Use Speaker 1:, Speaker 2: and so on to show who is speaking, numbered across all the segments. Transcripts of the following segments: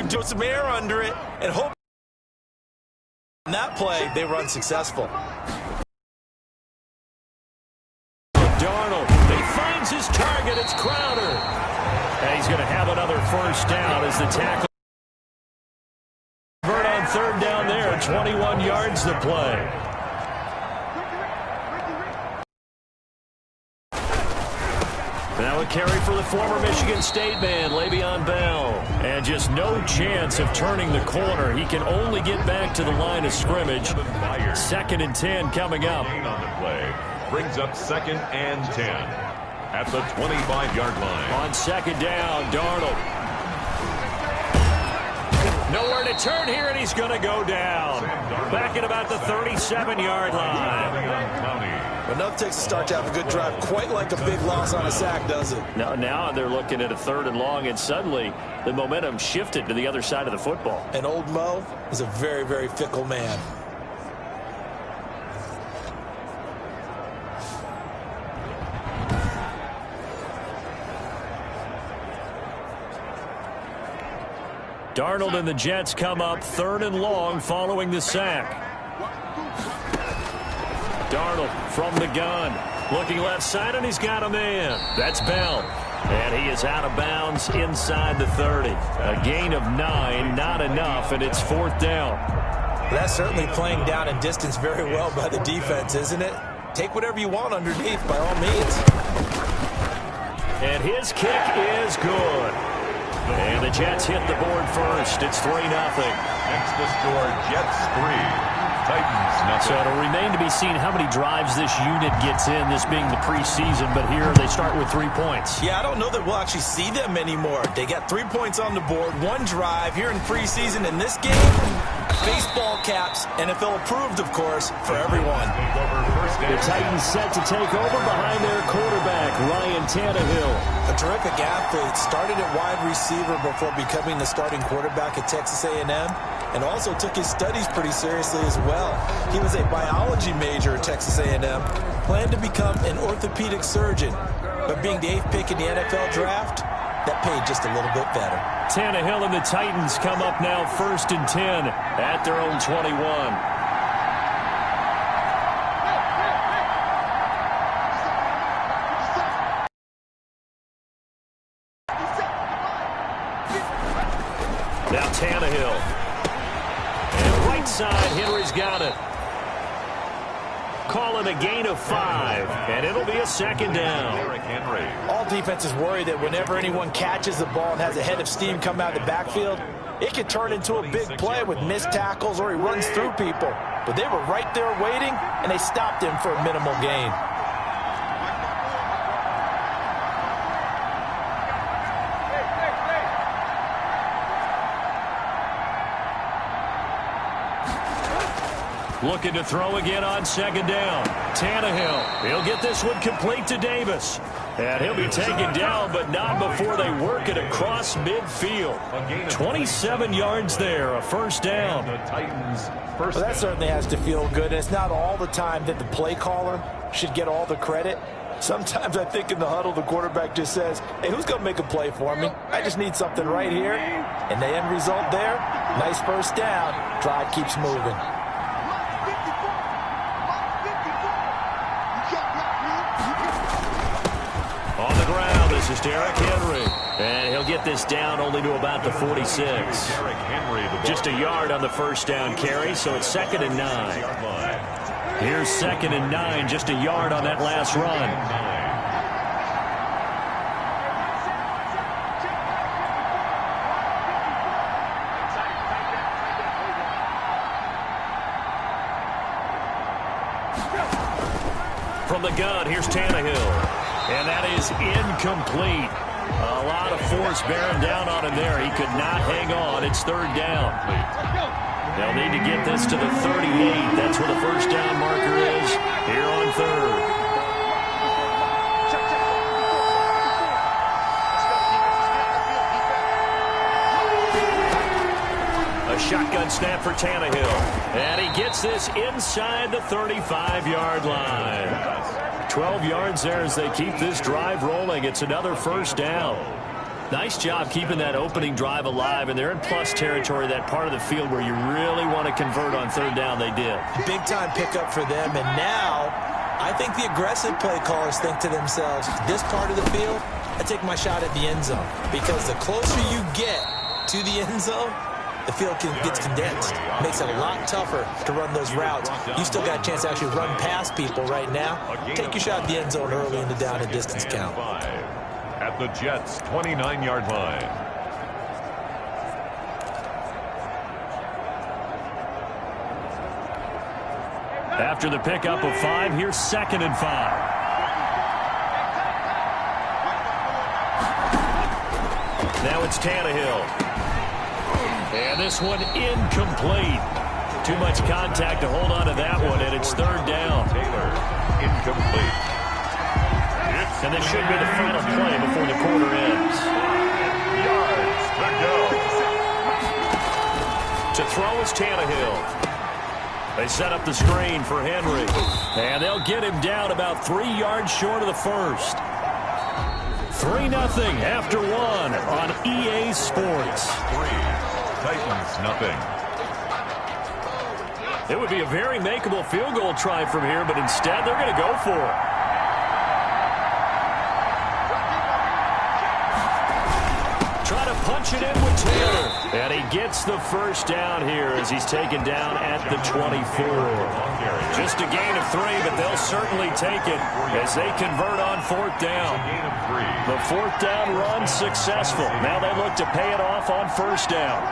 Speaker 1: can do some air under it and hope in that play they were unsuccessful.
Speaker 2: Darnold, he finds his target. It's Crowder. And he's going to have another first down as the tackle. Convert on third down there, 21 yards to play. Now a carry for the former Michigan State man, Le'Veon Bell. And just no chance of turning the corner. He can only get back to the line of scrimmage. 2nd and 10 coming up.
Speaker 3: On the play brings up 2nd and 10 at the 25-yard line.
Speaker 2: On 2nd down, Darnold. Nowhere to turn here, and he's going to go down. Back at about the 37-yard line.
Speaker 1: Enough takes to start to have a good drive, quite like a big loss on a sack, does it?
Speaker 2: Now they're looking at a 3rd and long, and suddenly the momentum shifted to the other side of the football.
Speaker 1: And old Mo is a very, very fickle man.
Speaker 2: Darnold and the Jets come up 3rd and long following the sack. Darnold from the gun. Looking left side, and he's got a man. That's Bell. And he is out of bounds inside the 30. A gain of 9, not enough, and it's 4th down.
Speaker 1: That's certainly playing down and distance very well by the defense, isn't it? Take whatever you want underneath, by all means.
Speaker 2: And his kick is good. And the Jets hit the board first. It's 3-0.
Speaker 3: Next the score, Jets 3. Titans,
Speaker 2: so it'll remain to be seen how many drives this unit gets in, this being the preseason, but here they start with 3 points.
Speaker 1: Yeah, I don't know that we'll actually see them anymore. They got 3 points on the board, 1 drive here in preseason. In this game, baseball caps, NFL approved, of course, for everyone.
Speaker 2: The Titans set to take over behind their quarterback, Ryan Tannehill.
Speaker 1: A terrific athlete, started at wide receiver before becoming the starting quarterback at Texas A&M, and also took his studies pretty seriously as well. He was a biology major at Texas A&M, planned to become an orthopedic surgeon, but being the 8th pick in the NFL draft, that paid just a little bit better.
Speaker 2: Tannehill and the Titans come up now 1st and 10 at their own 21. Now Tannehill. And right side, Henry's got it. Call it a gain of 5, and it'll be a 2nd down.
Speaker 1: All defenses worry that whenever anyone catches the ball and has a head of steam come out of the backfield, it could turn into a big play with missed tackles or he runs through people. But they were right there waiting, and they stopped him for a minimal gain.
Speaker 2: Looking to throw again on 2nd down. Tannehill. He'll get this one complete to Davis. And he'll be taken down, but not before they work it across midfield. 27 yards there, a 1st down.
Speaker 1: Well, that certainly has to feel good. It's not all the time that the play caller should get all the credit. Sometimes I think in the huddle, the quarterback just says, hey, who's going to make a play for me? I just need something right here. And the end result there, nice 1st down. Drive keeps moving.
Speaker 2: On the ground, this is Derrick Henry. And he'll get this down only to about the 46. Just a yard on the 1st down carry, so it's 2nd and 9. Here's 2nd and 9, just a yard on that last run. From the gun, here's Tannehill. And that is incomplete. A lot of force bearing down on him there. He could not hang on. It's 3rd down. They'll need to get this to the 38. That's where the 1st down marker is here on 3rd. A shotgun snap for Tannehill. And he gets this inside the 35-yard line. 12 yards there as they keep this drive rolling. It's another 1st down. Nice job keeping that opening drive alive, and they're in plus territory, that part of the field where you really want to convert on third down. They did.
Speaker 1: Big-time pickup for them, and now I think the aggressive play callers think to themselves, this part of the field, I take my shot at the end zone, because the closer you get to the end zone, the field gets condensed. Makes it a lot tougher to run those routes. You still got a chance to actually run past people right now. Take your shot at the end zone early in the down and distance count.
Speaker 3: At the Jets' 29-yard line.
Speaker 2: After the pickup of 5, here's 2nd and 5. Now it's Tannehill. And this one incomplete. Too much contact to hold on to that one, and it's 3rd down.
Speaker 3: Taylor, incomplete.
Speaker 2: And this should be the final play before the quarter ends.
Speaker 3: 5 yards to go.
Speaker 2: To throw is Tannehill. They set up the screen for Henry. And they'll get him down about 3 yards short of the first. 3-0 after 1 on EA Sports.
Speaker 3: 3, Titans nothing.
Speaker 2: It would be a very makeable field goal try from here, but instead they're going to go for it. Try to punch it in with Taylor. And he gets the first down here as he's taken down at the 24. Just a gain of 3, but they'll certainly take it as they convert on 4th down. The 4th down run successful. Now they look to pay it off on 1st down.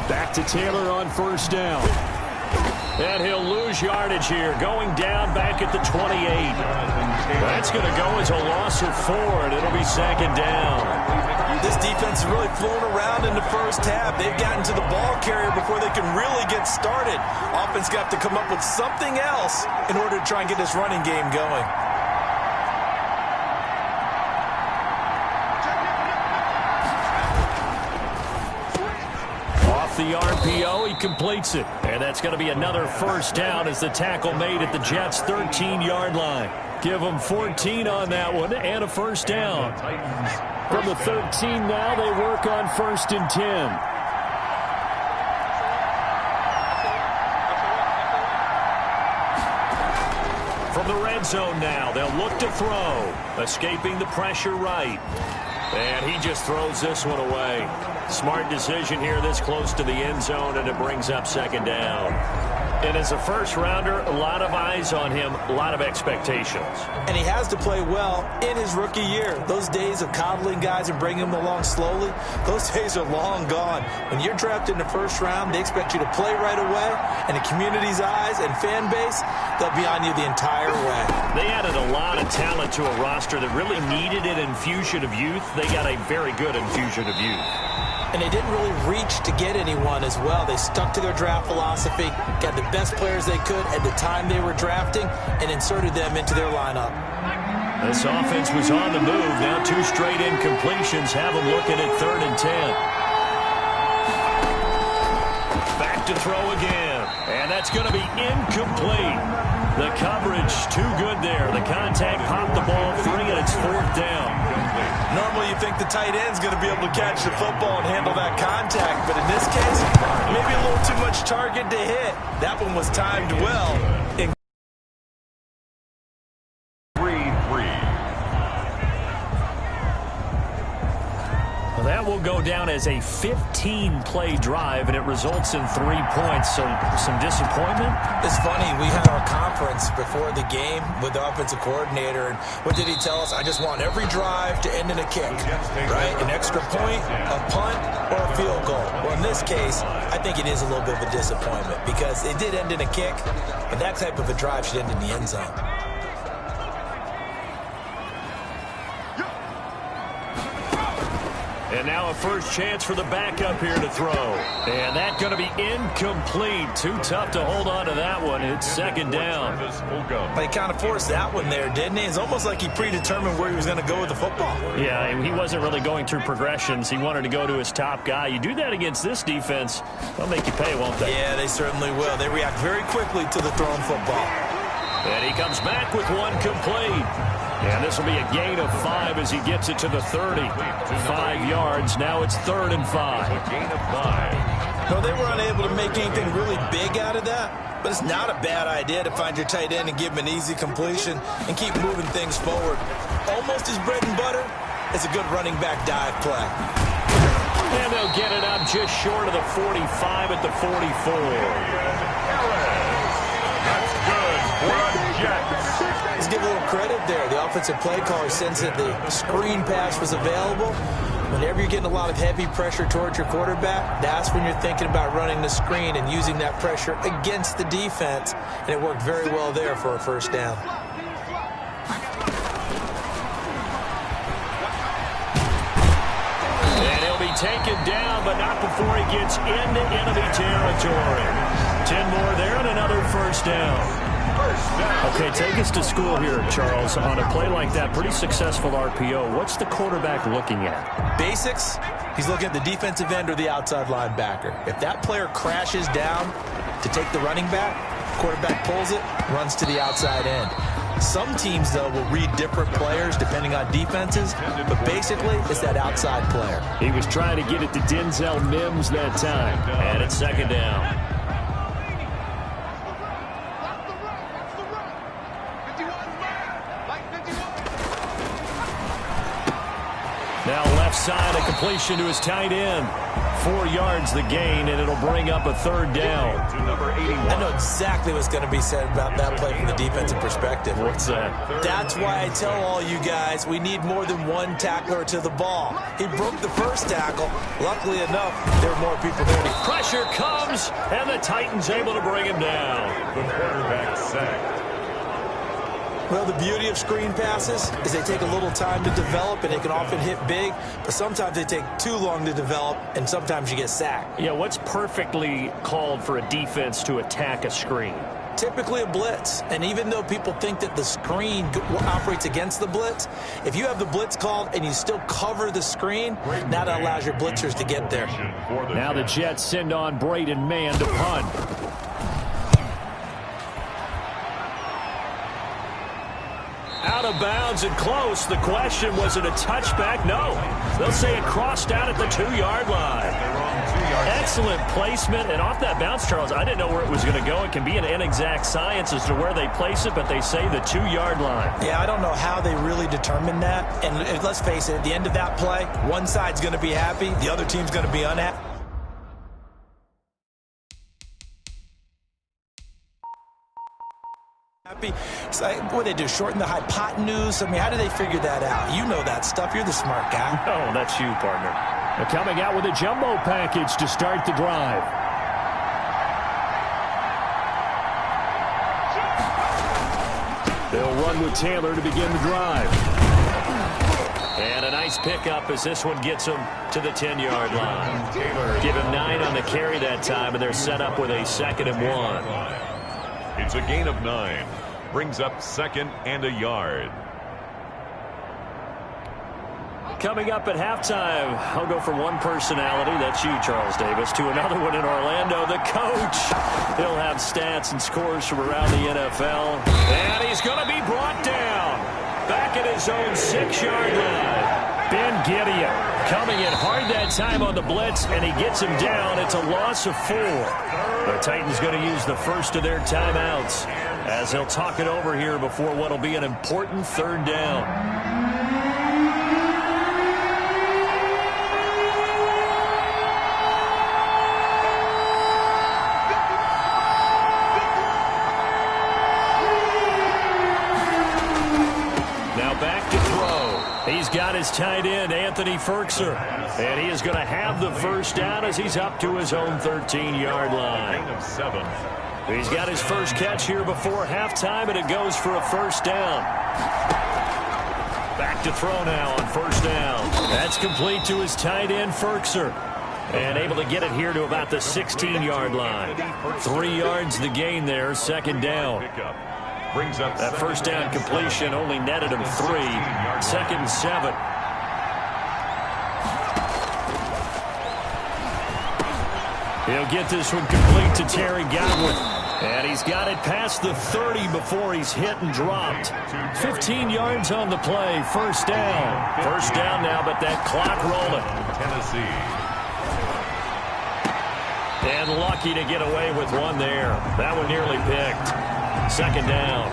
Speaker 2: Back to Taylor on 1st down. And he'll lose yardage here, going down back at the 28. That's going to go as a loss of 4, and it'll be 2nd down.
Speaker 1: This defense is really flown around in the first half. They've gotten to the ball carrier before they can really get started. Offense got to come up with something else in order to try and get this running game going.
Speaker 2: The RPO, he completes it. And that's going to be another 1st down as the tackle made at the Jets' 13-yard line. Give them 14 on that one and a 1st down. From the 13 now, they work on 1st and 10. From the red zone now, they'll look to throw. Escaping the pressure right. And he just throws this one away. Smart decision here this close to the end zone, and it brings up 2nd down. And as a first-rounder, a lot of eyes on him, a lot of expectations.
Speaker 1: And he has to play well in his rookie year. Those days of coddling guys and bringing them along slowly, those days are long gone. When you're drafted in the 1st round, they expect you to play right away, and the community's eyes and fan base, they'll be on you the entire way.
Speaker 2: They added a lot of talent to a roster that really needed an infusion of youth. They got a very good infusion of youth.
Speaker 1: And they didn't really reach to get anyone as well. They stuck to their draft philosophy, got the best players they could at the time they were drafting, and inserted them into their lineup.
Speaker 2: This offense was on the move. Now 2 straight incompletions have them looking at 3rd and 10. Back to throw again. And that's going to be incomplete. The coverage too good there. The contact popped the ball free, and it's 4th down.
Speaker 1: Normally you think the tight end's going to be able to catch the football and handle that contact, but in this case, maybe a little too much target to hit. That one was timed well.
Speaker 2: Well, that will go down as a 15-play drive, and it results in 3 points. So some disappointment?
Speaker 1: It's funny. We had our conference before the game with the offensive coordinator, and what did he tell us? I just want every drive to end in a kick, right? An extra point, a punt, or a field goal. Well, in this case, I think it is a little bit of a disappointment because it did end in a kick, but that type of a drive should end in the end zone.
Speaker 2: And now a first chance for the backup here to throw. And that's going to be incomplete. Too tough to hold on to that one. It's second down.
Speaker 1: He kind of forced that one there, didn't he? It's almost like he predetermined where he was going to go with the football.
Speaker 2: Yeah, he wasn't really going through progressions. He wanted to go to his top guy. You do that against this defense, they'll make you pay, won't they?
Speaker 1: Yeah, they certainly will. They react very quickly to the thrown football.
Speaker 2: And he comes back with one complete. And this will be a gain of 5 as he gets it to the 30. 5 yards. Now it's 3rd and 5.
Speaker 3: A gain of 5.
Speaker 1: No, they were unable to make anything really big out of that, but it's not a bad idea to find your tight end and give him an easy completion and keep moving things forward. Almost his bread and butter is a good running back dive play.
Speaker 2: And they'll get it up just short of the 45 at the 44.
Speaker 3: That's good for a Jets.
Speaker 1: Let's give a little credit there. The offensive play caller sensed that the screen pass was available. Whenever you're getting a lot of heavy pressure towards your quarterback, that's when you're thinking about running the screen and using that pressure against the defense. And it worked very well there for a first down.
Speaker 2: And he'll be taken down, but not before he gets into enemy territory. 10 more there and another first down. Okay, take us to school here, Charles. On a play like that, pretty successful RPO. What's the quarterback looking at?
Speaker 1: Basics, he's looking at the defensive end or the outside linebacker. If that player crashes down to take the running back, quarterback pulls it, runs to the outside end. Some teams, though, will read different players depending on defenses, but basically it's that outside player.
Speaker 2: He was trying to get it to Denzel Mims that time, and it's second down. Now left side, a completion to his tight end. 4 yards the gain, and it'll bring up a 3rd down.
Speaker 3: To number 81.
Speaker 1: I know exactly what's going to be said about that play from the defensive perspective.
Speaker 2: What's that?
Speaker 1: That's why I tell all you guys we need more than one tackler to the ball. He broke the first tackle. Luckily enough, there were more people there.
Speaker 2: Pressure comes, and the Titans able to bring him down.
Speaker 3: The quarterback sacked.
Speaker 1: Well, the beauty of screen passes is they take a little time to develop, and they can often hit big, but sometimes they take too long to develop, and sometimes you get sacked.
Speaker 2: Yeah, what's perfectly called for a defense to attack a screen?
Speaker 1: Typically a blitz, and even though people think that the screen operates against the blitz, if you have the blitz called and you still cover the screen, now that allows your blitzers to get there.
Speaker 2: Now the Jets send on Braden Mann to punt. Out of bounds and close. The question, was it a touchback? No. They'll say it crossed out at the 2-yard line. Excellent placement. And off that bounce, Charles, I didn't know where it was going to go. It can be an inexact science as to where they place it, but they say the 2-yard line.
Speaker 1: Yeah, I don't know how they really determine that. And let's face it, at the end of that play, one side's going to be happy, the other team's going to be unhappy. So what do they do, shorten the hypotenuse? I mean, how do they figure that out? You know that stuff. You're the smart guy.
Speaker 2: Oh, that's you, partner. They're coming out with a jumbo package to start the drive. They'll run with Taylor to begin the drive. And a nice pickup as this one gets him to the 10-yard line. Give him 9 on the carry that time, and they're set up with a 2nd and 1.
Speaker 3: It's a gain of 9. Brings up 2nd and a yard.
Speaker 2: Coming up at halftime, I'll go from one personality, that's you, Charles Davis, to another one in Orlando, the coach. He'll have stats and scores from around the NFL. And he's going to be brought down. Back at his own 6-yard line. Ben Gideon coming in hard that time on the blitz, and he gets him down. It's a loss of 4. The Titans going to use the first of their timeouts as he'll talk it over here before what will be an important 3rd down. Now back to throw. He's got his tight end, Anthony Ferkser. And he is going to have the first down as he's up to his own 13-yard line.
Speaker 3: Gain of 7.
Speaker 2: He's got his first catch here before halftime, and it goes for a first down. Back to throw now on first down. That's complete to his tight end, Ferkser. And able to get it here to about the 16-yard line. 3 yards the gain there, second down. That first down completion only netted him 3. Second and 7. He'll get this one complete to Terry Godwin. And he's got it past the 30 before he's hit and dropped. 15 yards on the play, first down. First down now, but that clock rolling.
Speaker 3: Tennessee.
Speaker 2: And lucky to get away with one there. That one nearly picked. Second down.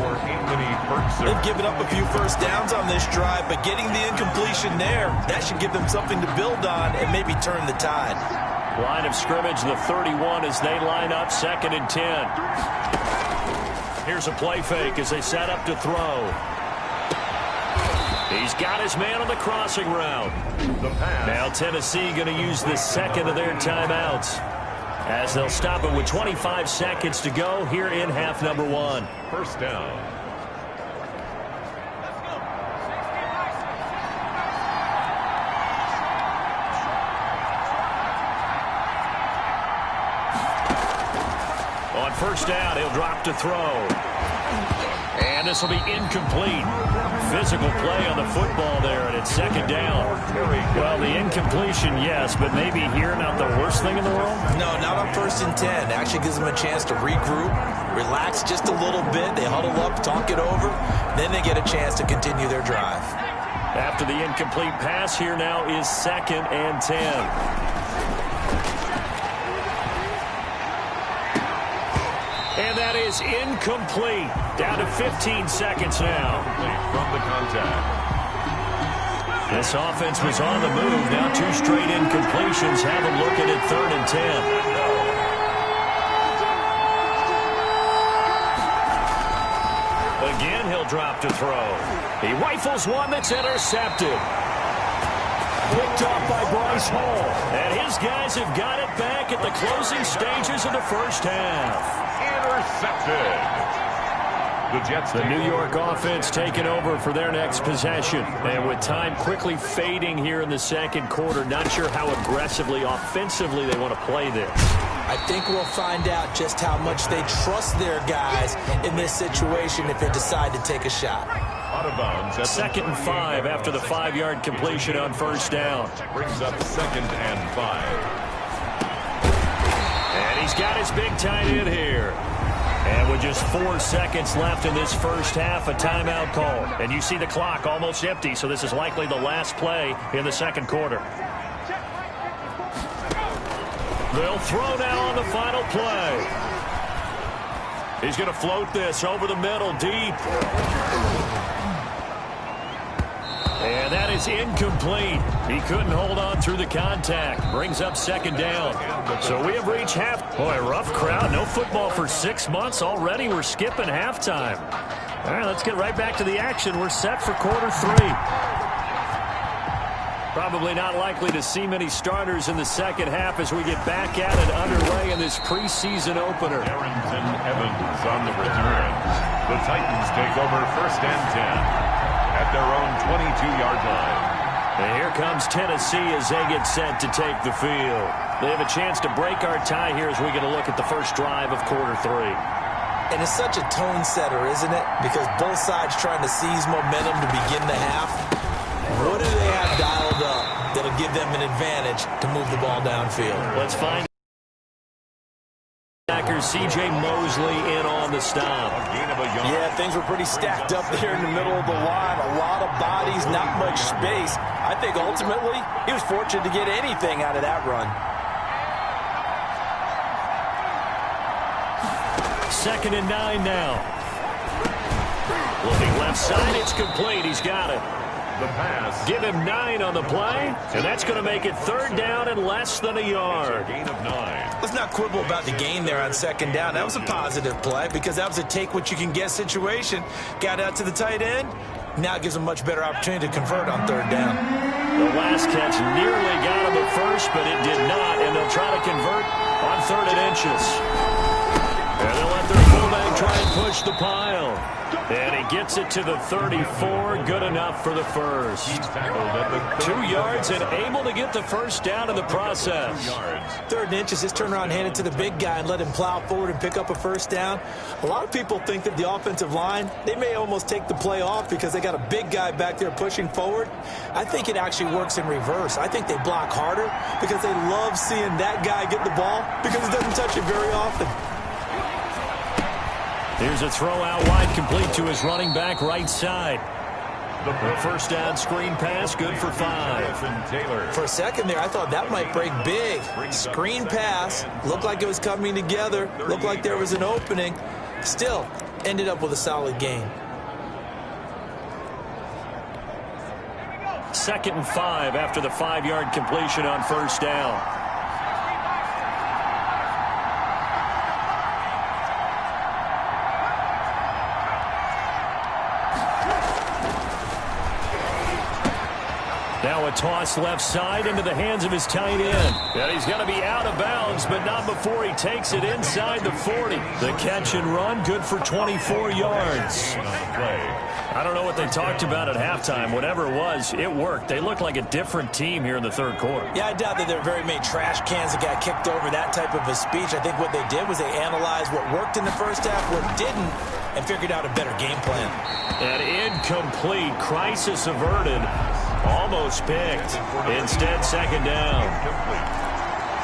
Speaker 1: They've given up a few first downs on this drive, but getting the incompletion there, that should give them something to build on and maybe turn the tide.
Speaker 2: Line of scrimmage, the 31 as they line up, second and 10. Here's a play fake as they set up to throw. He's got his man on the crossing route. Now Tennessee going to use the second of their timeouts, as they'll stop it with 25 seconds to go here in half number 1.
Speaker 3: First down.
Speaker 2: On first down, he'll drop to throw. And this will be incomplete. Physical play on the football there, and it's second down. Well, the incompletion, yes, but maybe here not the worst thing in the world?
Speaker 1: No, not on first and 10. Actually gives them a chance to regroup, relax just a little bit. They huddle up, talk it over. Then they get a chance to continue their drive.
Speaker 2: After the incomplete pass, here now is second and 10. And that is incomplete. Down to 15 seconds now.
Speaker 3: From the contact.
Speaker 2: This offense was on the move. Now 2 straight incompletions. Have them looking at third and 10. Again, he'll drop to throw. He rifles one that's intercepted. Picked off by Bryce Hall. And his guys have got it back at the closing stages of the first half.
Speaker 3: Intercepted.
Speaker 2: The New York offense taking over for their next possession. And with time quickly fading here in the second quarter, not sure how aggressively, offensively they want to play this.
Speaker 1: I think we'll find out just how much they trust their guys in this situation if they decide to take a shot.
Speaker 3: Out of bounds.
Speaker 2: Second and 5 after the 5-yard completion on first down.
Speaker 3: Brings up second and 5.
Speaker 2: And he's got his big tight end here. And with just 4 seconds left in this first half, a timeout call. And you see the clock almost empty, so this is likely the last play in the second quarter. They'll throw now on the final play. He's going to float this over the middle, deep. And that is incomplete. He couldn't hold on through the contact. Brings up second down. So we have reached half. Boy, rough crowd. No football for 6 months. Already we're skipping halftime. All right, let's get right back to the action. We're set for quarter 3. Probably not likely to see many starters in the second half as we get back at it underway in this preseason opener.
Speaker 3: Harrington Evans on the return. The Titans take over first and 10 at their own 22-yard line.
Speaker 2: And here comes Tennessee as they get set to take the field. They have a chance to break our tie here as we get a look at the first drive of quarter 3.
Speaker 1: And it's such a tone setter, isn't it? Because both sides trying to seize momentum to begin the half. What do they have dialed up that'll give them an advantage to move the ball downfield?
Speaker 2: Let's find C.J. Mosley in on the stop.
Speaker 1: Yeah, things were pretty stacked up there in the middle of the line. A lot of bodies, not much space. I think ultimately he was fortunate to get anything out of that run.
Speaker 2: Second and 9 now. Looking left side, it's complete. He's got it.
Speaker 3: The pass.
Speaker 2: Give him 9 on the play, and that's going to make it third down and less than a yard.
Speaker 3: Gain of 9.
Speaker 1: Let's not quibble about the gain there on second down. That was a positive play because that was a take-what-you-can-get situation. Got out to the tight end. Now it gives them a much better opportunity to convert on third down.
Speaker 2: The last catch nearly got him at first, but it did not, and they'll try to convert on third and inches. And they'll let their fullback try and push push the pile. And he gets it to the 34. Good enough for the first. 2 yards and able to get the first down in the process.
Speaker 1: 3rd and inches, just turn around and hand it to the big guy and let him plow forward and pick up a first down. A lot of people think that the offensive line, they may almost take the play off because they got a big guy back there pushing forward. I think it actually works in reverse. I think they block harder because they love seeing that guy get the ball because he doesn't touch it very often.
Speaker 2: Here's a throw out wide, complete to his running back right side. The first down screen pass, good for 5.
Speaker 1: For a second there, I thought that might break big. Screen pass, looked like it was coming together, looked like there was an opening. Still, ended up with a solid gain.
Speaker 2: 2nd and 5 after the 5-yard completion on first down. Now a toss left side into the hands of his tight end. And he's going to be out of bounds, but not before he takes it inside the 40. The catch and run, good for 24 yards. I don't know what they talked about at halftime. Whatever it was, it worked. They look like a different team here in the 3rd quarter.
Speaker 1: Yeah, I doubt that there are very many trash cans that got kicked over, that type of a speech. I think what they did was they analyzed what worked in the first half, what didn't, and figured out a better game plan.
Speaker 2: An incomplete, crisis averted. Almost picked. Instead, 2nd down.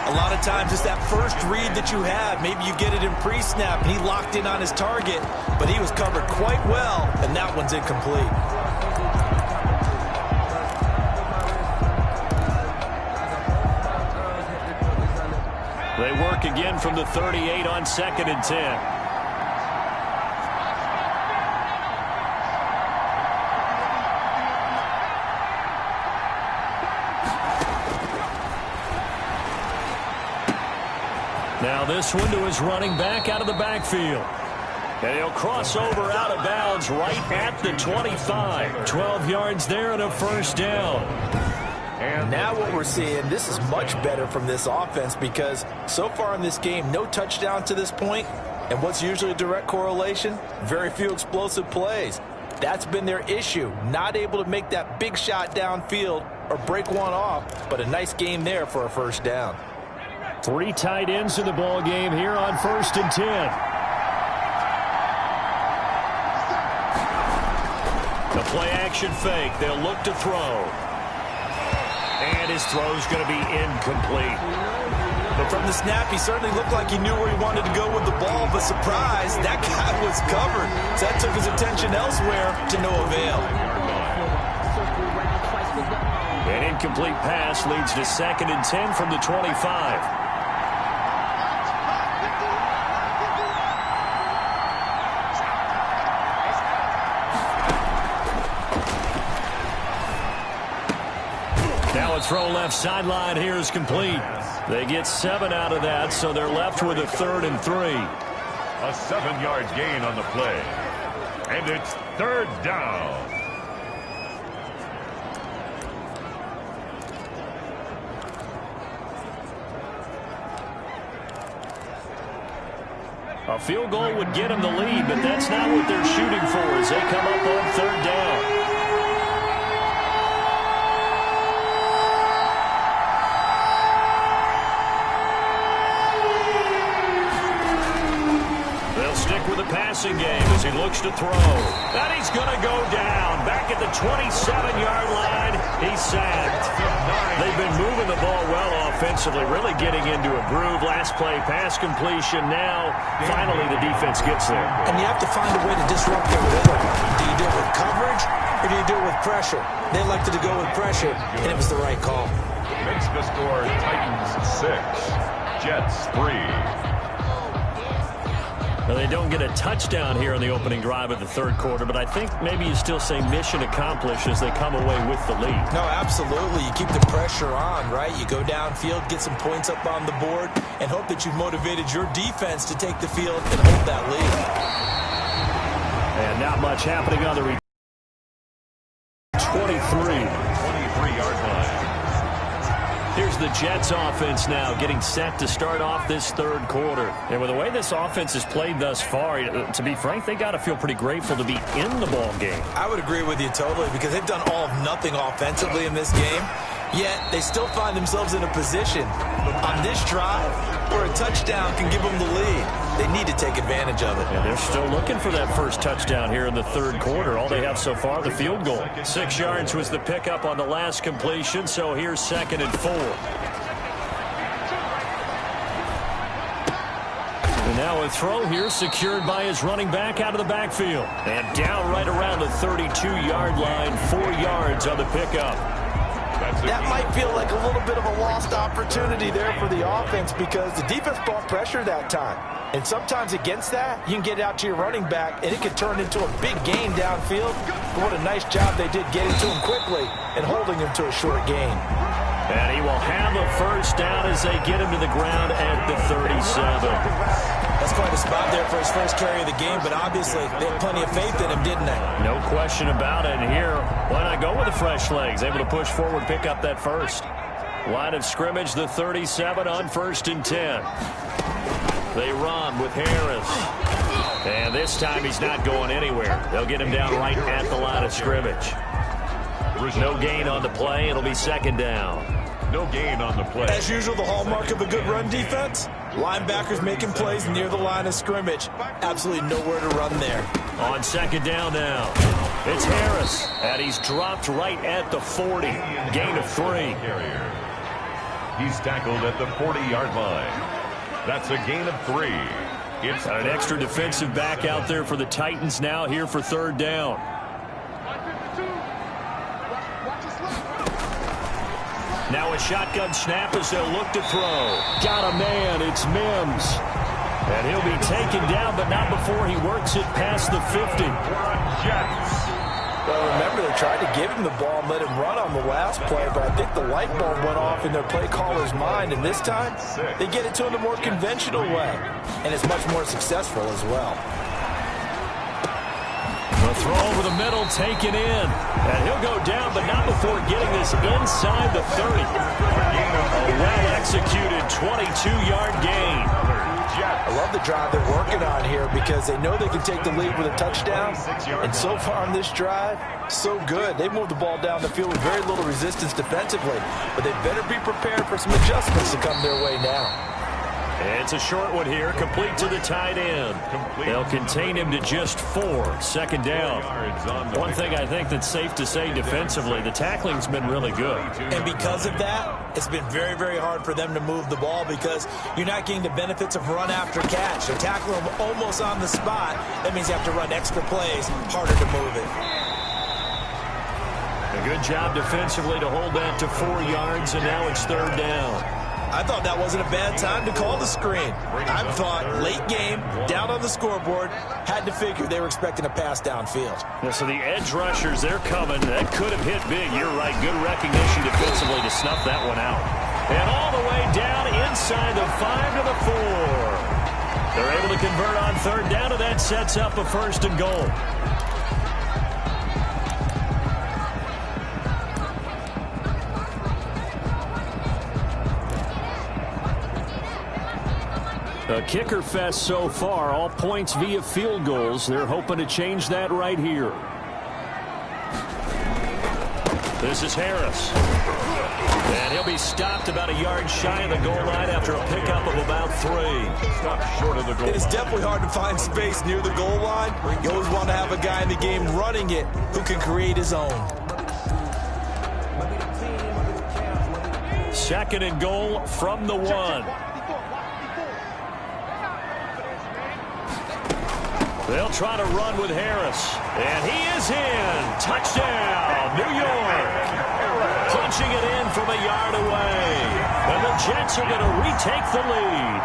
Speaker 1: A lot of times it's that first read that you have. Maybe you get it in pre-snap, and he locked in on his target, but he was covered quite well, and that one's incomplete.
Speaker 2: They work again from the 38 on 2nd and 10. Now this one to his running back out of the backfield. And he'll cross over out of bounds right at the 25. 12 yards there and a first down.
Speaker 1: And now what we're seeing, this is much better from this offense because so far in this game, no touchdown to this point. And what's usually a direct correlation? Very few explosive plays. That's been their issue. Not able to make that big shot downfield or break one off, but a nice game there for a first down.
Speaker 2: 3 tight ends in the ball game here on 1st and 10. The play action fake. They'll look to throw. And his throw's going to be incomplete.
Speaker 1: But from the snap, he certainly looked like he knew where he wanted to go with the ball, but surprise, that guy was covered. So that took his attention elsewhere to no avail.
Speaker 2: An incomplete pass leads to 2nd and 10 from the 25. Now a throw left sideline here is complete. They get 7 out of that, so they're left with a 3rd and 3.
Speaker 3: A 7-yard gain on the play. And it's 3rd down.
Speaker 2: A field goal would get them the lead, but that's not what they're shooting for as they come up on 3rd down. With a passing game as he looks to throw. And he's going to go down. Back at the 27-yard line. He's sacked. They've been moving the ball well offensively, really getting into a groove. Last play, pass completion. Now, finally, the defense gets there.
Speaker 1: And you have to find a way to disrupt their rhythm. Do you do it with coverage or do you do it with pressure? They elected to go with pressure, and it was the right call.
Speaker 3: Makes the score Titans 6, Jets 3.
Speaker 2: Well, they don't get a touchdown here in the opening drive of the 3rd quarter, but I think maybe you still say mission accomplished as they come away with the lead.
Speaker 1: No, absolutely. You keep the pressure on, right? You go downfield, get some points up on the board, and hope that you've motivated your defense to take the field and hold that lead.
Speaker 2: And not much happening on the 23.
Speaker 3: 23-yard line.
Speaker 2: Here's the Jets offense now getting set to start off this third quarter. And with the way this offense has played thus far, to be frank, they got to feel pretty grateful to be in the ball game.
Speaker 1: I would agree with you totally because they've done all of nothing offensively in this game. Yet they still find themselves in a position on this drive where a touchdown can give them the lead. They need to take advantage of it.
Speaker 2: And they're still looking for that first touchdown here in the third quarter. All they have so far, the field goal. 6 yards was the pickup on the last completion, so here's 2nd and 4. And now a throw here secured by his running back out of the backfield. And down right around the 32-yard line, 4 yards on the pickup.
Speaker 1: That might feel like a little bit of a lost opportunity there for the offense because the defense brought pressure that time. And sometimes against that, you can get out to your running back, and it can turn into a big gain downfield. But what a nice job they did getting to him quickly and holding him to a short gain.
Speaker 2: And he will have a first down as they get him to the ground at the 37.
Speaker 1: That's quite a spot there for his first carry of the game, but obviously they had plenty of faith in him, didn't they?
Speaker 2: No question about it. And here, why not go with the fresh legs? Able to push forward, pick up that first. Line of scrimmage, the 37 on 1st and 10. They run with Harris. And this time he's not going anywhere. They'll get him down right at the line of scrimmage. No gain on the play. It'll be 2nd down.
Speaker 3: No gain on the play.
Speaker 1: As usual, the hallmark of a good run defense, linebackers making plays near the line of scrimmage. Absolutely nowhere to run there.
Speaker 2: On 2nd down now, it's Harris, and he's dropped right at the 40. Gain of 3.
Speaker 3: He's tackled at the 40-yard line. That's a gain of 3. It's
Speaker 2: got an extra defensive back out there for the Titans now here for 3rd down. Now a shotgun snap as they'll look to throw. Got a man. It's Mims. And he'll be taken down, but not before he works it past the 50.
Speaker 1: Well, remember, they tried to give him the ball and let him run on the last play, but I think the light bulb went off in their play caller's mind, and this time they get it to him the more conventional way, and it's much more successful as well.
Speaker 2: The throw over the middle, taken in. And he'll go down, but not before getting this inside the 30. A well-executed 22-yard gain.
Speaker 1: I love the drive they're working on here because they know they can take the lead with a touchdown. And so far on this drive, so good. They moved the ball down the field with very little resistance defensively. But they better be prepared for some adjustments to come their way now.
Speaker 2: It's a short one here, complete to the tight end. They'll contain him to just 4, 2nd down. One thing I think that's safe to say defensively, the tackling's been really good.
Speaker 1: And because of that, it's been very, very hard for them to move the ball because you're not getting the benefits of run after catch. They're tackling them almost on the spot. That means you have to run extra plays, harder to move it.
Speaker 2: A good job defensively to hold that to 4 yards, and now it's 3rd down.
Speaker 1: I thought that wasn't a bad time to call the screen. I thought late game, down on the scoreboard, had to figure they were expecting a pass downfield.
Speaker 2: Yeah, so the edge rushers, they're coming. That could have hit big. You're right. Good recognition defensively to snuff that one out. And all the way down inside the 5 to the 4. They're able to convert on 3rd down, and that sets up a 1st and goal. A kicker fest so far, all points via field goals. They're hoping to change that right here. This is Harris. And he'll be stopped about a yard shy of the goal line after a pickup of about 3.
Speaker 3: Stopped short of the goal.
Speaker 1: It is definitely hard to find space near the goal line. You always want to have a guy in the game running it who can create his own.
Speaker 2: 2nd and goal from the 1. They'll try to run with Harris. And he is in. Touchdown, New York. Punching it in from a yard away. And the Jets are going to retake the lead.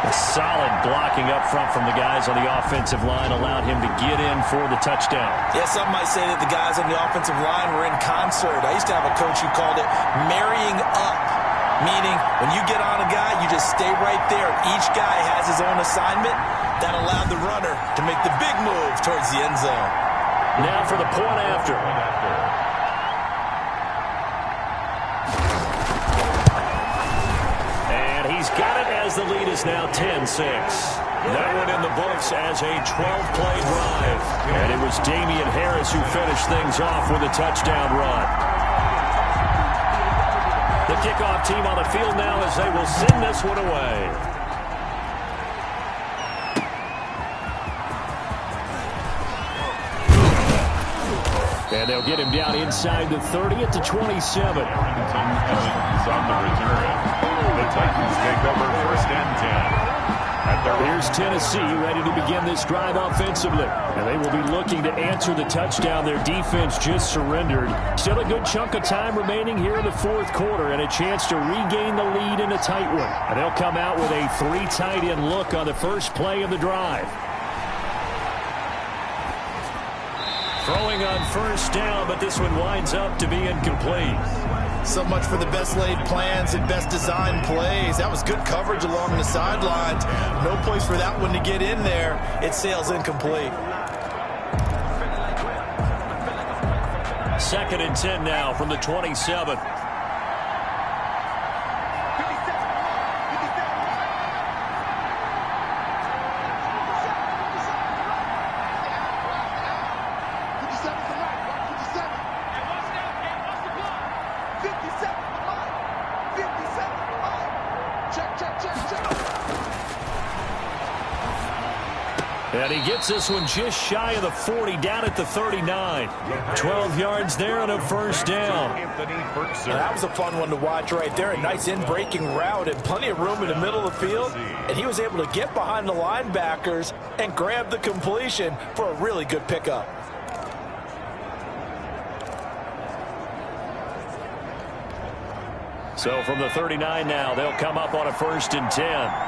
Speaker 2: A solid blocking up front from the guys on the offensive line allowed him to get in for the touchdown.
Speaker 1: Yeah, some might say that the guys on the offensive line were in concert. I used to have a coach who called it marrying up, meaning when you get on a guy, you just stay right there. Each guy has his own assignment. That allowed the runner to make the big move towards the end zone.
Speaker 2: Now for the point after. as the lead is now 10-6. That one in the books as a 12-play drive. And it was Damian Harris who finished things off with a touchdown run. The kickoff team on the field now as they will send this one away. And they'll get him down inside the 30 at the 27.
Speaker 3: On the return. The Titans take over first and 10.
Speaker 2: Here's Tennessee ready to begin this drive offensively. And they will be looking to answer the touchdown their defense just surrendered. Still a good chunk of time remaining here in the fourth quarter and a chance to regain the lead in a tight one. And they'll come out with a 3 tight end look on the first play of the drive. Throwing on first down, but this one winds up to be incomplete.
Speaker 1: So much for the best laid plans and best designed plays. That was good coverage along the sidelines. No place for that one to get in there. It sails incomplete.
Speaker 2: 2nd and 10 now from the 27. And he gets this one just shy of the 40, down at the 39. 12 yards there and a first down.
Speaker 1: That was a fun one to watch right there. A nice in-breaking route and plenty of room in the middle of the field. And he was able to get behind the linebackers and grab the completion for a really good pickup.
Speaker 2: So from the 39 now, they'll come up on a 1st and 10.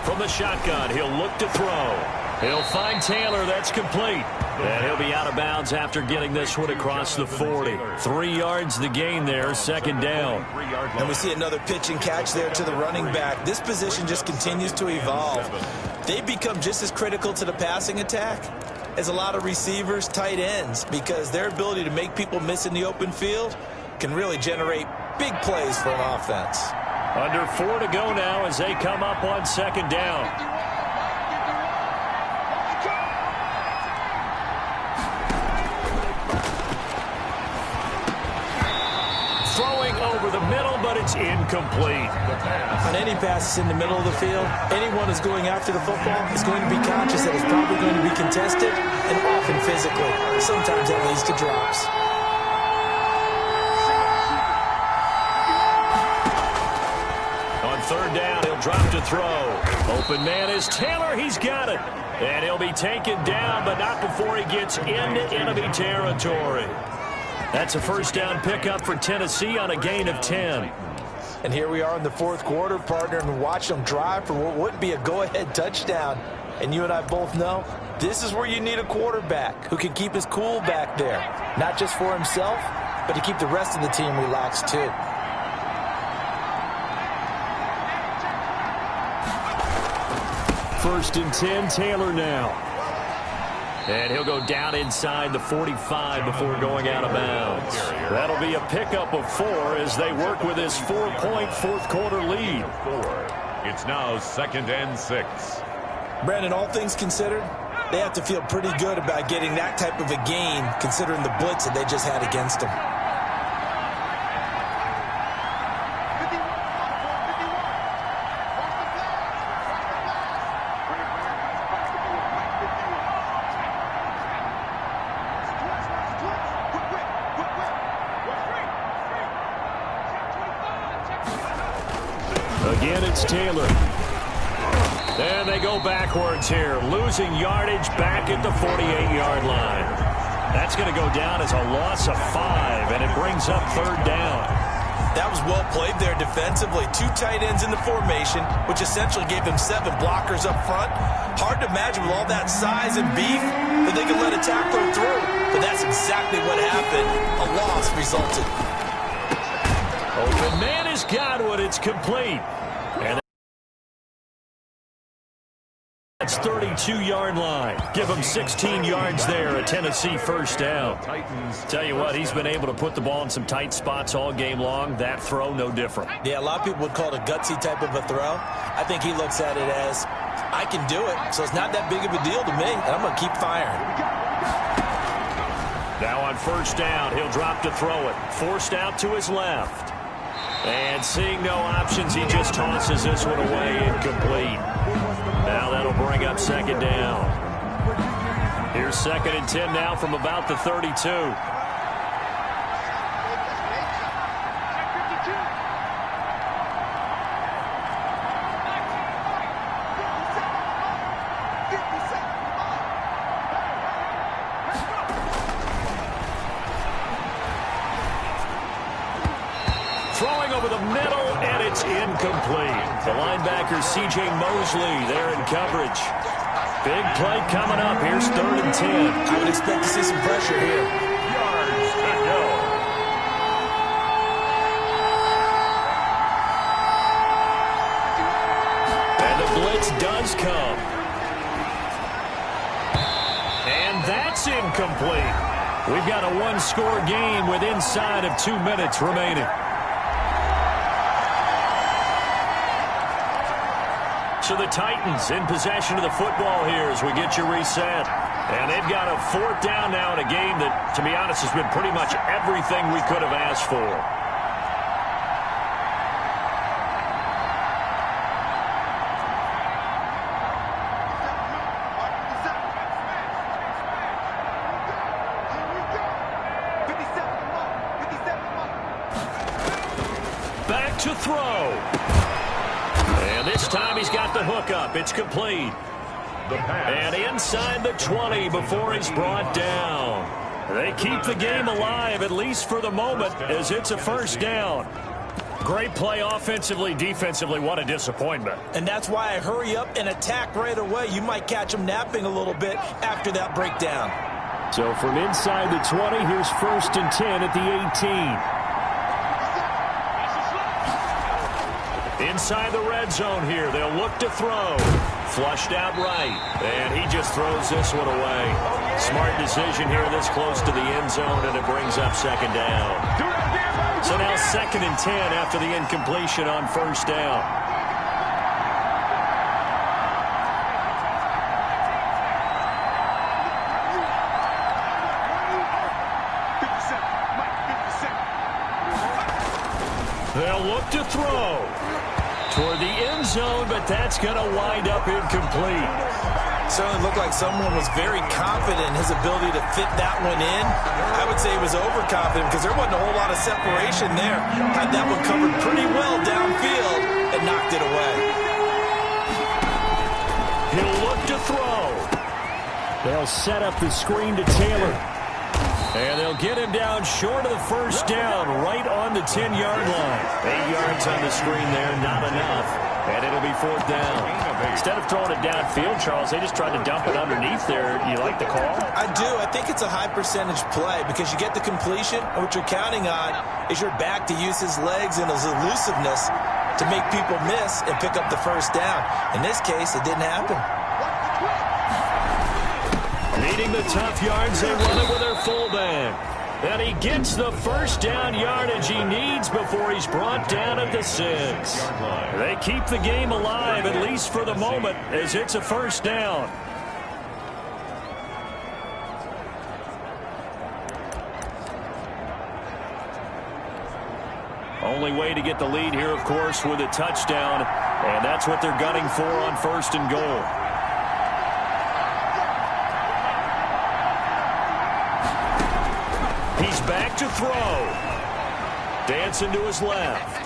Speaker 2: From the shotgun, he'll look to throw. He'll find Taylor. That's complete. And he'll be out of bounds after getting this one across the 40. 3 yards the gain there, 2nd down.
Speaker 1: And we see another pitch and catch there to the running back. This position just continues to evolve. They become just as critical to the passing attack as a lot of receivers, tight ends, because their ability to make people miss in the open field can really generate big plays for an offense.
Speaker 2: Under 4 to go now as they come up on 2nd down. Throwing over the middle, but it's incomplete.
Speaker 1: On any passes in the middle of the field, anyone who's going after the football is going to be conscious that it's probably going to be contested and often physically. Sometimes that leads to drops.
Speaker 2: On 3rd down, he'll drop to throw. Open man is Taylor. He's got it. And he'll be taken down, but not before he gets into enemy territory. That's a 1st down pickup for Tennessee on a gain of 10.
Speaker 1: And here we are in the 4th quarter, partner, and watch them drive for what would be a go-ahead touchdown. And you and I both know this is where you need a quarterback who can keep his cool back there. Not just for himself, but to keep the rest of the team relaxed too.
Speaker 2: First and 10, Taylor now. And he'll go down inside the 45 before going out of bounds. That'll be a pickup of 4 as they work with this 4-point 4th quarter lead.
Speaker 3: It's now 2nd and 6.
Speaker 1: Brandon, all things considered, they have to feel pretty good about getting that type of a gain considering the blitz that they just had against them.
Speaker 2: Again, it's Taylor. And they go backwards here, losing yardage back at the 48-yard line. That's going to go down as a loss of 5, and it brings up 3rd down.
Speaker 1: That was well played there defensively. 2 tight ends in the formation, which essentially gave them 7 blockers up front. Hard to imagine with all that size and beef that they could let a tackler through. But that's exactly what happened. A loss resulted.
Speaker 2: Open man is Godwin. It's complete. That's 32-yard line. Give him 16 yards there, a Tennessee first down. Tell you what, he's been able to put the ball in some tight spots all game long. That throw, no different.
Speaker 1: Yeah, a lot of people would call it a gutsy type of a throw. I think he looks at it as, I can do it, so it's not that big of a deal to me, and I'm going to keep firing.
Speaker 2: Now on first down, he'll drop to throw it. Forced out to his left. And seeing no options, he just tosses this one away, incomplete. Now that'll bring up second down. Here's 2nd and 10 now from about the 32. Throwing over the middle, and it's incomplete. The linebacker, C.J. Mosley, there in coverage. Big play coming up. Here's 3rd and 10.
Speaker 1: I would expect to see some pressure here.
Speaker 3: Yards to go.
Speaker 2: And the blitz does come. And that's incomplete. We've got a one-score game with inside of 2 minutes remaining. So the Titans in possession of the football here as we get you reset. And they've got a 4th down now in a game that, to be honest, has been pretty much everything we could have asked for. Back to throw. And this time he's got the hook up. It's complete. And inside the 20 before he's brought down. They keep the game alive, at least for the moment, as it's a first down. Great play offensively, defensively. What a disappointment.
Speaker 1: And that's why I hurry up and attack right away. You might catch him napping a little bit after that breakdown.
Speaker 2: So from inside the 20, here's 1st and 10 at the 18. Inside the red zone here, they'll look to throw. Flushed out right, and he just throws this one away. Smart decision here this close to the end zone, and it brings up second down. So now 2nd and 10 after the incompletion on first down. They'll look to throw toward the end zone, but that's going to wind up incomplete.
Speaker 1: Certainly looked like someone was very confident in his ability to fit that one in. I would say he was overconfident because there wasn't a whole lot of separation there. Had that one covered pretty well downfield and knocked it away.
Speaker 2: He'll look to throw. They'll set up the screen to Taylor. And they'll get him down short of the first down, right on the 10-yard line. 8 yards on the screen there, not enough. And it'll be 4th down. Instead of throwing it downfield, Charles, they just tried to dump it underneath there. You like the call?
Speaker 1: I do. I think it's a high-percentage play because you get the completion, and what you're counting on is your back to use his legs and his elusiveness to make people miss and pick up the first down. In this case, it didn't happen.
Speaker 2: Needing the tough yards, they run it with their fullback. And he gets the first down yardage he needs before he's brought down at the 6. They keep the game alive, at least for the moment, as it's a first down. Only way to get the lead here, of course, with a touchdown. And that's what they're gunning for on 1st and goal. He's back to throw. Dancing to his left.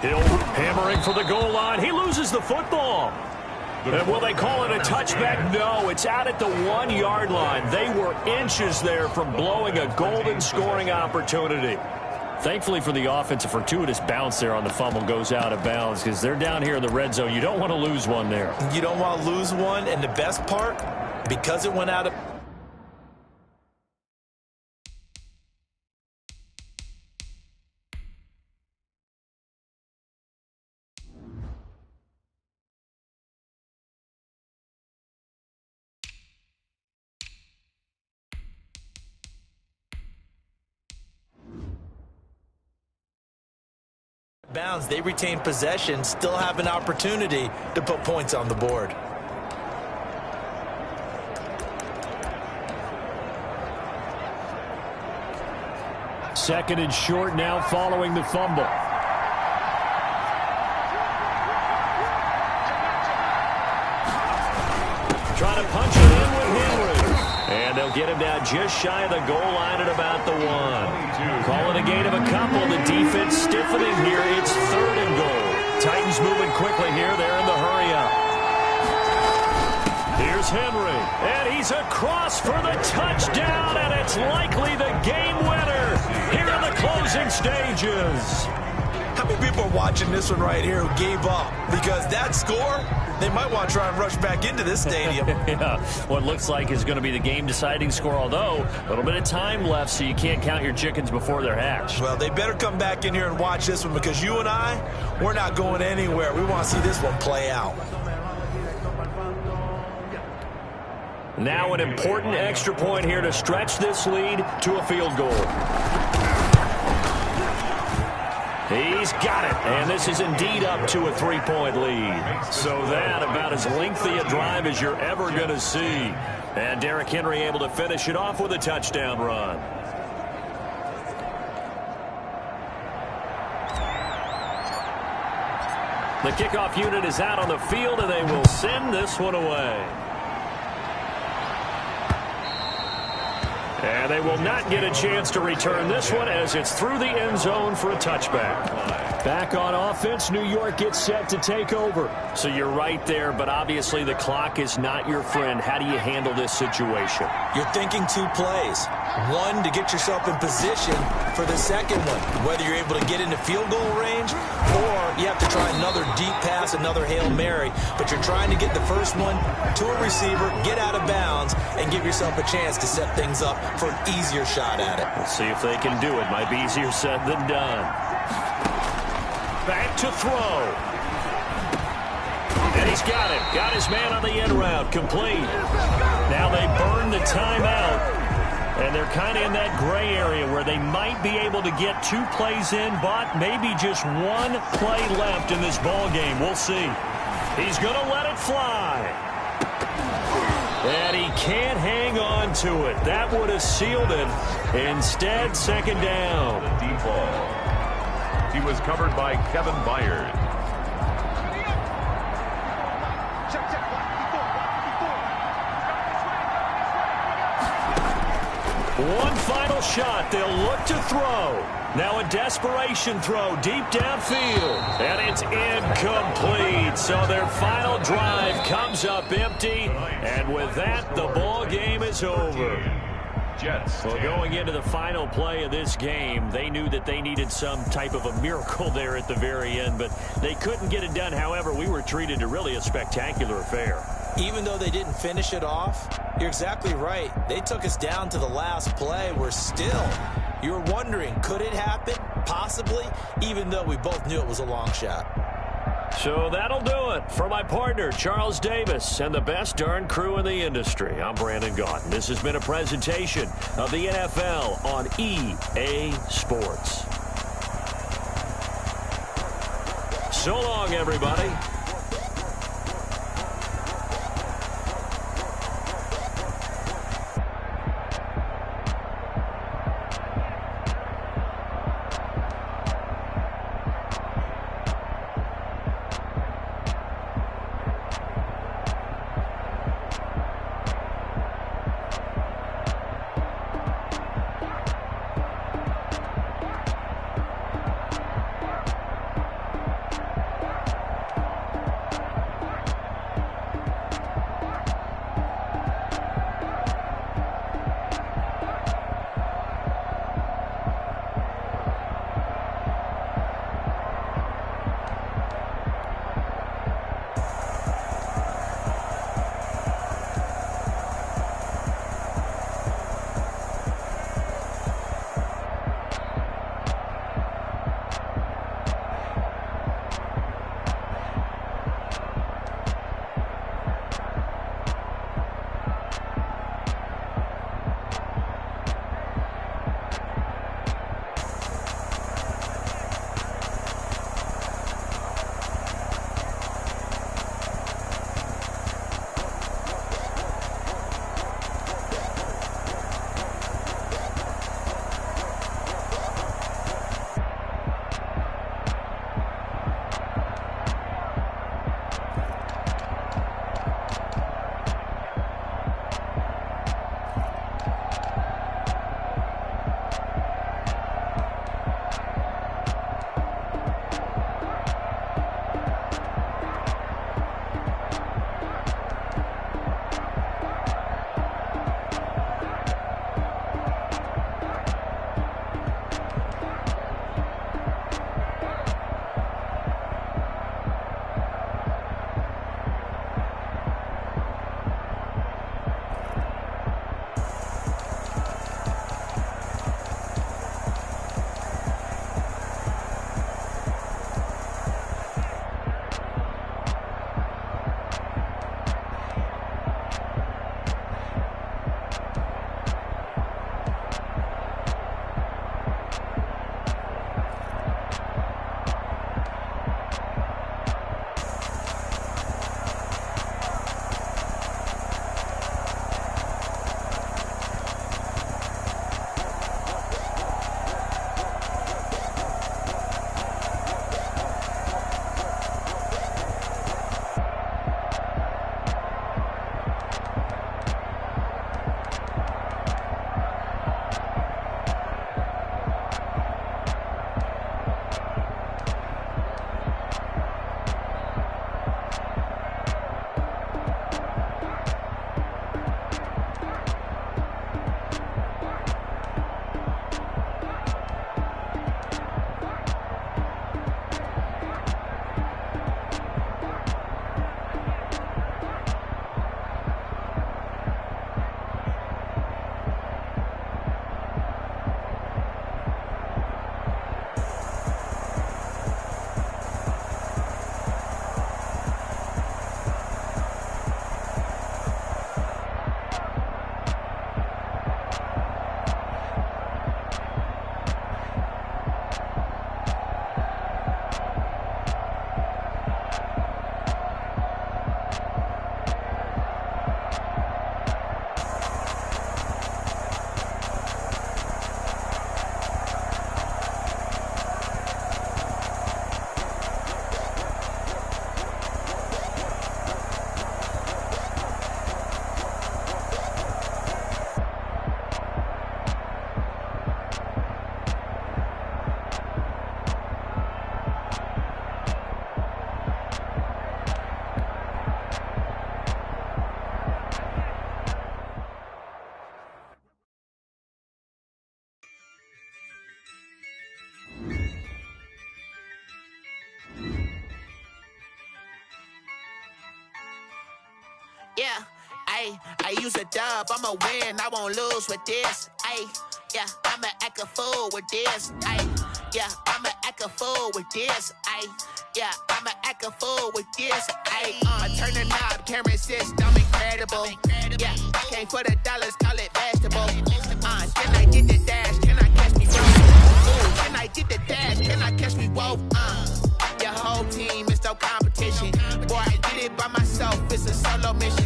Speaker 2: Hill hammering for the goal line. He loses the football. And will they call it a touchback? No, it's out at the 1-yard line. They were inches there from blowing a golden scoring opportunity. Thankfully for the offense, a fortuitous bounce there on the fumble goes out of bounds because they're down here in the red zone. You don't want to lose one there.
Speaker 1: You don't want to lose one, and the best part, because it went out of bounds. They retain possession, still have an opportunity to put points on the board.
Speaker 2: Second and short now following the fumble. Trying to punch it in with Henry. And they'll get him down just shy of the goal line at about the 1. Calling a gain of a couple. The defense stiffening here. It's third and goal. Titans moving quickly here. They're in the hurry-up. Here's Henry. And he's across for the touchdown. And it's likely the game winner here in the closing stages.
Speaker 1: How many people are watching this one right here who gave up? Because that score, they might want to try and rush back into this stadium.
Speaker 2: Yeah, what looks like is going to be the game-deciding score, although a little bit of time left, so you can't count your chickens before they're hatched.
Speaker 1: Well, they better come back in here and watch this one, because you and I, we're not going anywhere. We want to see this one play out.
Speaker 2: Now an important extra point here to stretch this lead to a field goal. He's got it, and this is indeed up to a 3-point lead. So that about as lengthy a drive as you're ever going to see. And Derrick Henry able to finish it off with a touchdown run. The kickoff unit is out on the field, and they will send this one away. And they will not get a chance to return this one as it's through the end zone for a touchback. Back on offense, New York gets set to take over. So you're right there, but obviously the clock is not your friend. How do you handle this situation?
Speaker 1: You're thinking 2 plays. One, to get yourself in position for the second one, whether you're able to get into field goal range or you have to try another deep pass, another Hail Mary. But you're trying to get the first one to a receiver, get out of bounds, and give yourself a chance to set things up for an easier shot at it.
Speaker 2: Let's see if they can do it. Might be easier said than done. Back to throw. And he's got it. Got his man on the end route. Complete. Now they burn the timeout. And they're kind of in that gray area where they might be able to get 2 plays in, but maybe just 1 play left in this ball game. We'll see. He's going to let it fly. And he can't hang on to it. That would have sealed it. Instead, second down.
Speaker 3: Deep ball. He was covered by Kevin Byard.
Speaker 2: One final shot. They'll look to throw. Now a desperation throw deep downfield. And it's incomplete. So their final drive comes up empty. And with that, the ball game is over.
Speaker 3: Jets.
Speaker 2: Well, going into the final play of this game, they knew that they needed some type of a miracle there at the very end, but they couldn't get it done. However, we were treated to really a spectacular affair.
Speaker 1: Even though they didn't finish it off, you're exactly right. They took us down to the last play. We're still, you were wondering, could it happen? Possibly, even though we both knew it was a long shot.
Speaker 2: So that'll do it for my partner, Charles Davis, and the best darn crew in the industry. I'm Brandon Gaudin. This has been a presentation of the NFL on EA Sports. So long, everybody.
Speaker 4: yeah. I use a dub, I'ma win, I won't lose with this. Yeah, I'ma act a fool with this. Yeah, I'ma act a fool with this. Yeah, I'ma act a fool with this. I turn the knob, camera assist, I'm incredible. Yeah, came for the dollars, call it vegetable. Can I get the dash? Can I catch me both? Ooh, can I get the dash? Can I catch me both? Your whole team is no competition. Boy, I did it by myself, it's a solo mission.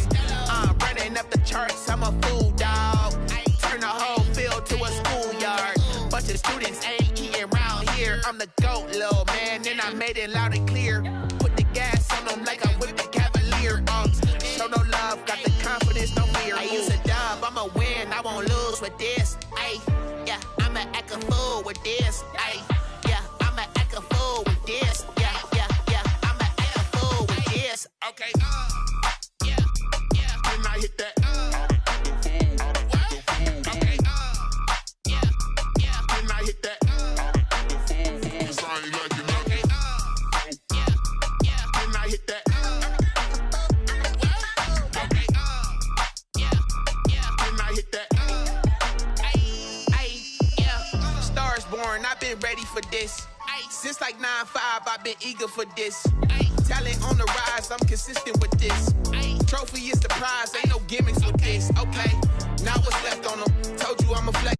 Speaker 4: Running up the charts, I'm a fool, dog. Turn the whole field to a schoolyard. Bunch of students ain't eating round here. I'm the GOAT, little man, and I made it loud and clear. Put the gas on them like I'm with the Cavalier. Show no love, got the confidence, no fear. I use a dub, I'ma win, I won't lose with this. Yeah, I'ma act a fool with this. Yeah, I'ma act a fool with this. Yeah, I'ma act a fool with this. Okay, yeah, can I hit that? Okay, yeah, can I hit that? Can I hit that? Okay, can I hit that? Yeah, Stars born, I've been ready for this. Since like 9-5, I've been eager for this. Talent on the rise, I'm consistent with this. Trophy is the prize, ain't no gimmicks with this. Okay, now what's left on them? Told you I'm a flex.